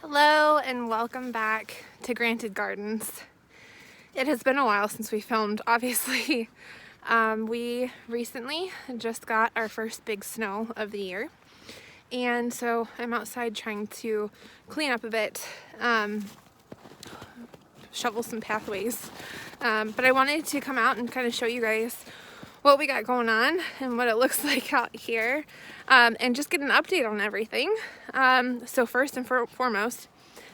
Hello and welcome back to Granted Gardens. It has been a while since we filmed, obviously. We recently just got our first big snow of the year, and so I'm outside trying to clean up a bit, shovel some pathways, but I wanted to come out and kind of show you guys what we got going on and what it looks like out here, and just get an update on everything. So first and foremost,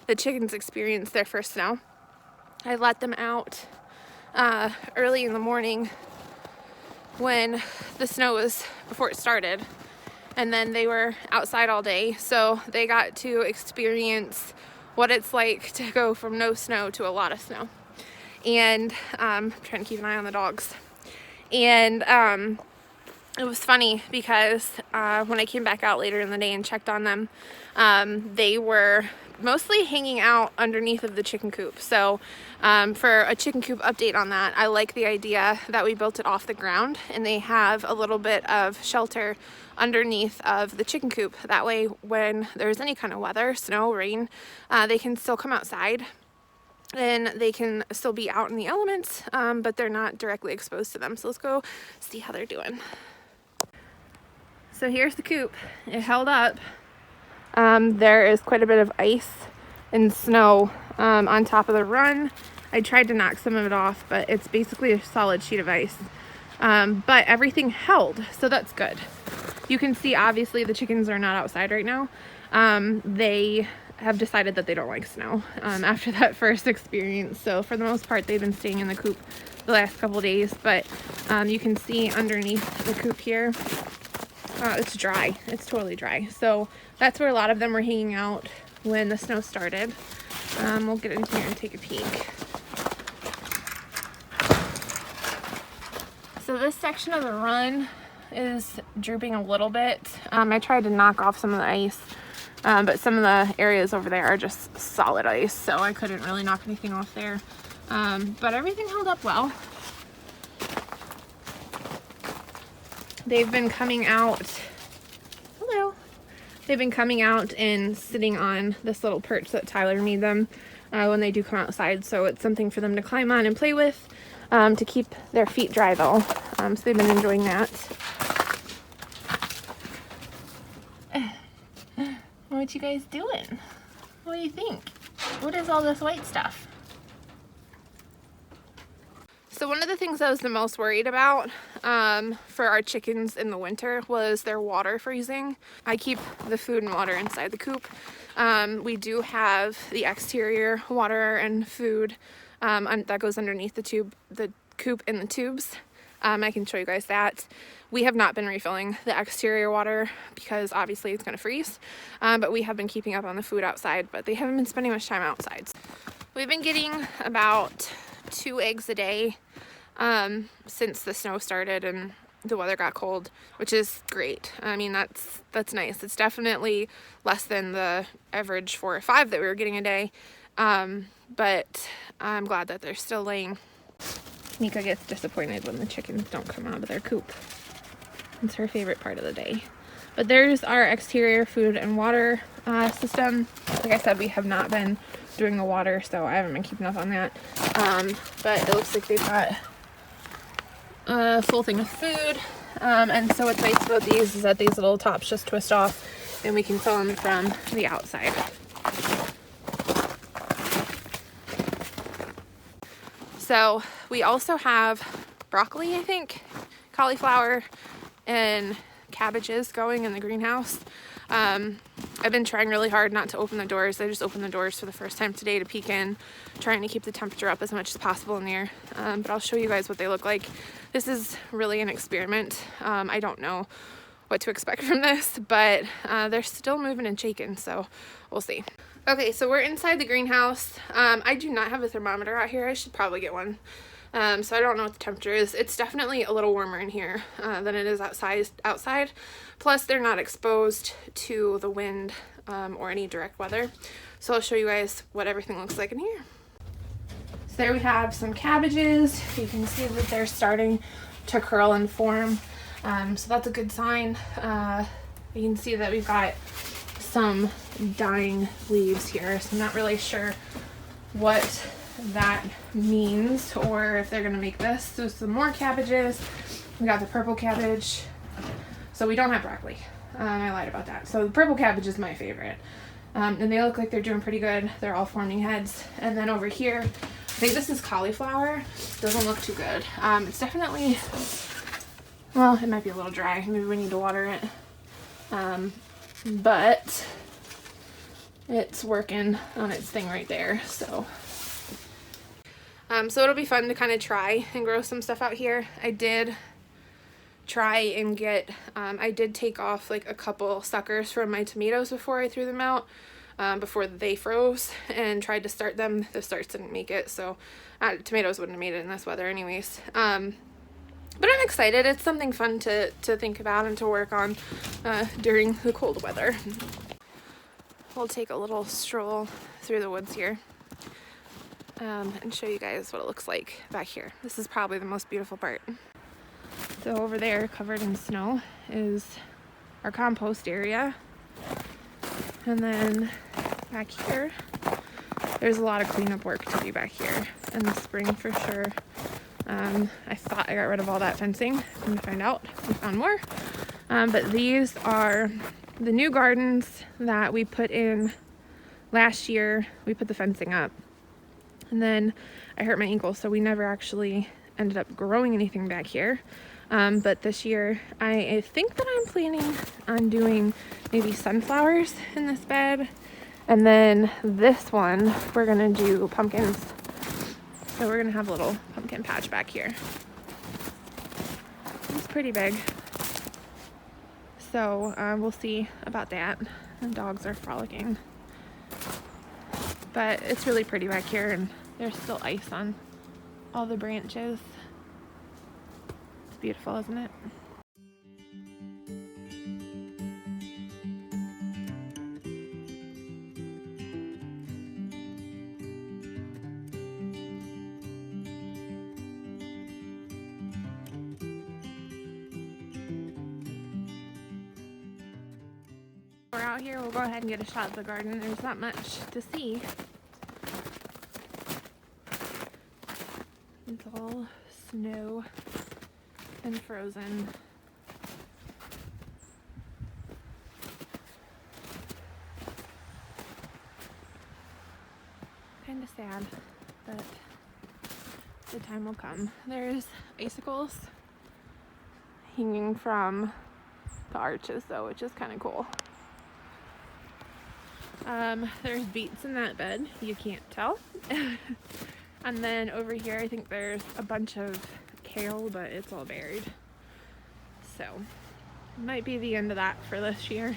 the chickens experienced their first snow. I let them out early in the morning when the snow was before it started, and then they were outside all day, so they got to experience what it's like to go from no snow to a lot of snow. And I'm trying to keep an eye on the dogs. And it was funny because when I came back out later in the day and checked on them, they were mostly hanging out underneath of the chicken coop. So for a chicken coop update on that, I like the idea that we built it off the ground and they have a little bit of shelter underneath of the chicken coop. That way when there's any kind of weather, snow, rain, they can still come outside and they can still be out in the elements, but they're not directly exposed to them. So let's go see how they're doing. So here's the coop. It held up. There is quite a bit of ice and snow on top of the run. I tried to knock some of it off, but it's basically a solid sheet of ice. But everything held, so that's good. You can see obviously the chickens are not outside right now. They have decided that they don't like snow after that first experience. So for the most part, they've been staying in the coop the last couple days, but you can see underneath the coop here, it's dry. It's totally dry. So that's where a lot of them were hanging out when the snow started. We'll get in here and take a peek. So this section of the run is drooping a little bit. I tried to knock off some of the ice, but some of the areas over there are just solid ice, so I couldn't really knock anything off there. But everything held up well. They've been coming out, hello. They've been coming out and sitting on this little perch that Tyler made them when they do come outside. So it's something for them to climb on and play with, to keep their feet dry though. So they've been enjoying that. What you guys doing? What do you think? What is all this white stuff? So one of the things I was the most worried about for our chickens in the winter was their water freezing. I keep the food and water inside the coop. We do have the exterior water and food that goes underneath the coop in the tubes. I can show you guys that. We have not been refilling the exterior water because obviously it's going to freeze, but we have been keeping up on the food outside, but they haven't been spending much time outside. We've been getting about 2 eggs a day since the snow started and the weather got cold, which is great. I mean, that's nice. It's definitely less than the average 4 or 5 that we were getting a day, but I'm glad that they're still laying. Mika gets disappointed when the chickens don't come out of their coop. It's her favorite part of the day. But there's our exterior food and water system. Like I said, we have not been doing the water, so I haven't been keeping up on that. But it looks like they've got a full thing of food. And so what's nice about these is that these little tops just twist off and we can fill them from the outside. So we also have broccoli, I think, cauliflower, and cabbages going in the greenhouse. I've been trying really hard not to open the doors. I just opened the doors for the first time today to peek in, trying to keep the temperature up as much as possible in there. But I'll show you guys what they look like. This is really an experiment. I don't know what to expect from this, but they're still moving and shaking, so we'll see. Okay, so we're inside the greenhouse. I do not have a thermometer out here. I should probably get one. So I don't know what the temperature is. It's definitely a little warmer in here than it is outside. Plus they're not exposed to the wind or any direct weather. So I'll show you guys what everything looks like in here. So there we have some cabbages. You can see that they're starting to curl and form. So that's a good sign. You can see that we've got some dying leaves here, so I'm not really sure what that means or if they're gonna make this. So some more cabbages. We got the purple cabbage. So we don't have broccoli. I lied about that. So the purple cabbage is my favorite. And they look like they're doing pretty good. They're all forming heads. And then over here, I think this is cauliflower. Doesn't look too good. It's definitely, well, it might be a little dry. Maybe we need to water it. But it's working on its thing right there. So it'll be fun to kind of try and grow some stuff out here. I did try and get, I did take off like a couple suckers from my tomatoes before I threw them out, before they froze, and tried to start them. The starts didn't make it, so tomatoes wouldn't have made it in this weather anyways. But I'm excited. It's something fun to think about and to work on during the cold weather. We'll take a little stroll through the woods here and show you guys what it looks like back here. This is probably the most beautiful part. So over there, covered in snow, is our compost area. And then back here, there's a lot of cleanup work to do back here in the spring for sure. I thought I got rid of all that fencing, and to find out, we found more. But these are the new gardens that we put in last year. We put the fencing up, and then I hurt my ankle, so we never actually ended up growing anything back here. But this year I think that I'm planning on doing maybe sunflowers in this bed, and then this one we're gonna do pumpkins. So we're gonna have a little pumpkin patch back here. It's pretty big, so we'll see about that. The dogs are frolicking, but it's really pretty back here, and there's still ice on all the branches. Beautiful, isn't it? We're out here, we'll go ahead and get a shot of the garden. There's not much to see. It's all snow and frozen. Kind of sad, but the time will come. There's icicles hanging from the arches though, which is kind of cool. There's beets in that bed, you can't tell. And then over here I think there's a bunch of kale, but it's all buried. So might be the end of that for this year.